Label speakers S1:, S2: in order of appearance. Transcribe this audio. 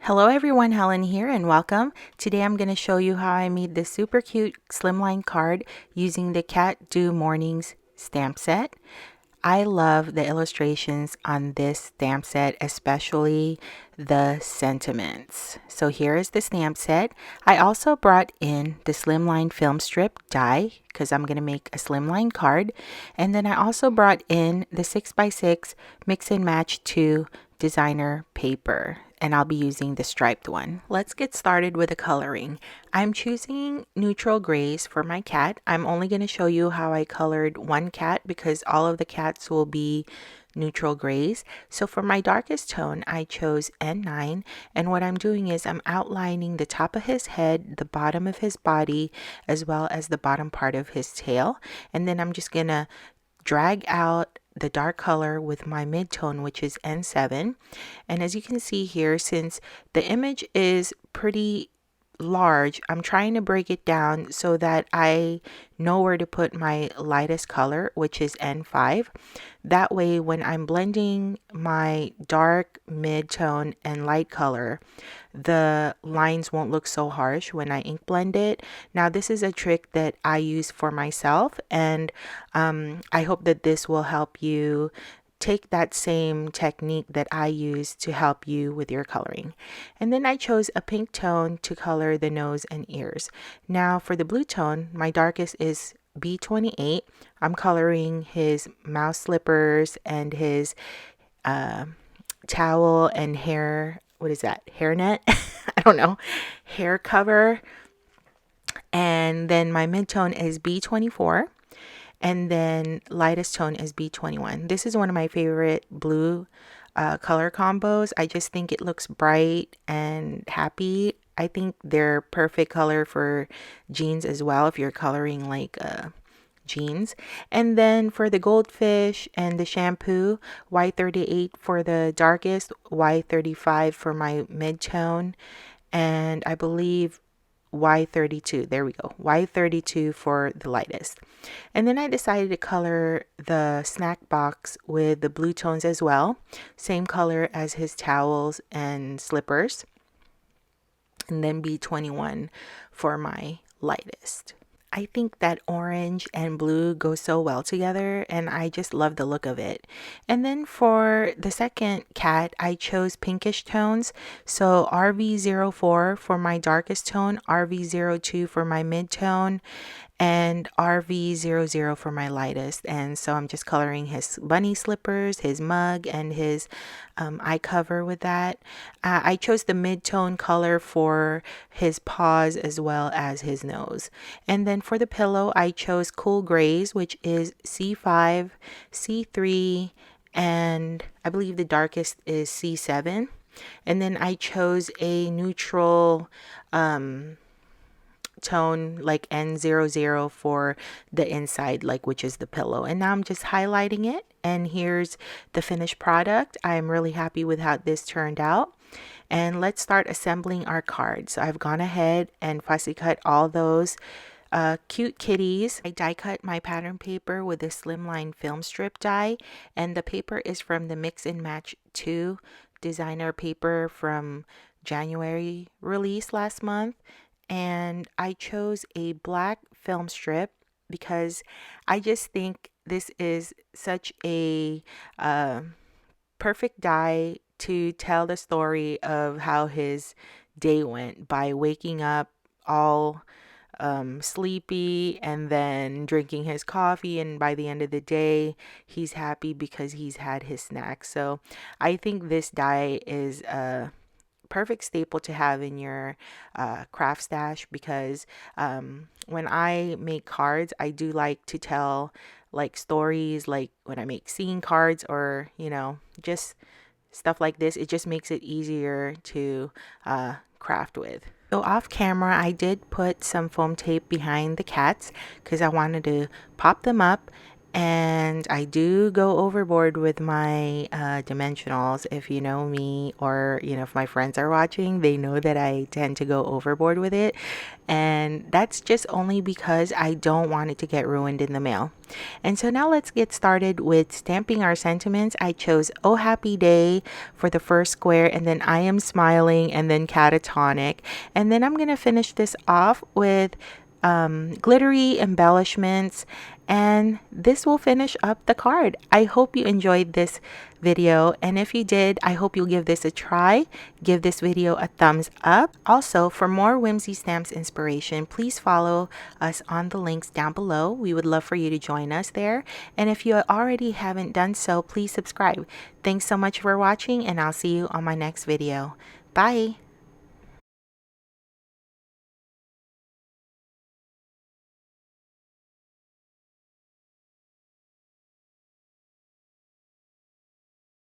S1: Hello everyone, Helen here and welcome. Today I'm going to show you how I made this super cute slimline card using the Cat Do Mornings stamp set. I love the illustrations on this stamp set, especially the sentiments. So here is the stamp set. I also brought in the slimline film strip die because I'm going to make a slimline card. And then I also brought in the 6x6 Mix and Match 2 designer paper, and I'll be using the striped one. Let's get started with the coloring. I'm choosing neutral grays for my cat. I'm only going to show you how I colored one cat because all of the cats will be neutral grays. So for my darkest tone, I chose N9, and what I'm doing is I'm outlining the top of his head, the bottom of his body, as well as the bottom part of his tail. And then I'm just going to drag out the dark color with my mid-tone, which is N7. And as you can see here, since the image is pretty large, I'm trying to break it down so that I know where to put my lightest color, which is N5. That way, when I'm blending my dark, mid-tone, and light color, the lines won't look so harsh when I ink blend it. Now, this is a trick that I use for myself, and I hope that this will help you take that same technique that I use to help you with your coloring. And then I chose a pink tone to color the nose and ears. Now for the blue tone, my darkest is B28. I'm coloring his mouse slippers and his towel and hair, what is that, hairnet? I don't know, hair cover. And then my mid-tone is B24. And then lightest tone is B21. This is one of my favorite blue color combos. I just think it looks bright and happy. I think they're perfect color for jeans as well if you're coloring like jeans. And then for the goldfish and the shampoo, Y38 for the darkest, Y35 for my mid-tone, and I believe Y32, there we go, Y32 for the lightest. And then I decided to color the snack box with the blue tones as well, same color as his towels and slippers, and then B21 for my lightest. I think that orange and blue go so well together, and I just love the look of it. And then for the second cat, I chose pinkish tones. So RV04 for my darkest tone, RV02 for my mid-tone, and RV00 for my lightest. And so I'm just coloring his bunny slippers, his mug, and his eye cover with that. I chose the mid-tone color for his paws as well as his nose. And then for the pillow, I chose cool grays, which is C5, C3, and I believe the darkest is C7. And then I chose a neutral tone like N00 for the inside, like which is the pillow. And now I'm just highlighting it, and here's the finished product. I'm really happy with how this turned out. And let's start assembling our cards. So I've gone ahead and fussy cut all those cute kitties. I die cut my pattern paper with a slimline film strip die, and the paper is from the Mix and Match 2 designer paper from January release last month. And I chose a black film strip because I just think this is such a perfect die to tell the story of how his day went by waking up all sleepy and then drinking his coffee, and by the end of the day he's happy because he's had his snack. So I think this die is a perfect staple to have in your craft stash because when I make cards, I do like to tell like stories, like when I make scene cards or just stuff like this. It just makes it easier to craft with. So off camera, I did put some foam tape behind the cats because I wanted to pop them up And I do go overboard with my dimensionals. If you know me, or if my friends are watching, they know that I tend to go overboard with it, and that's just only because I don't want it to get ruined in the mail. And so now let's get started with stamping our sentiments. I chose "Oh Happy Day" for the first square, and then "I Am Smiling," and then "Catatonic," and then I'm gonna finish this off with glittery embellishments, and this will finish up the card. I hope you enjoyed this video, and if you did, I hope you'll give this a try. Give this video a thumbs up. Also, for more Whimsy Stamps inspiration, please follow us on the links down below. We would love for you to join us there, and if you already haven't done so, please subscribe. Thanks so much for watching, and I'll see you on my next video. Bye.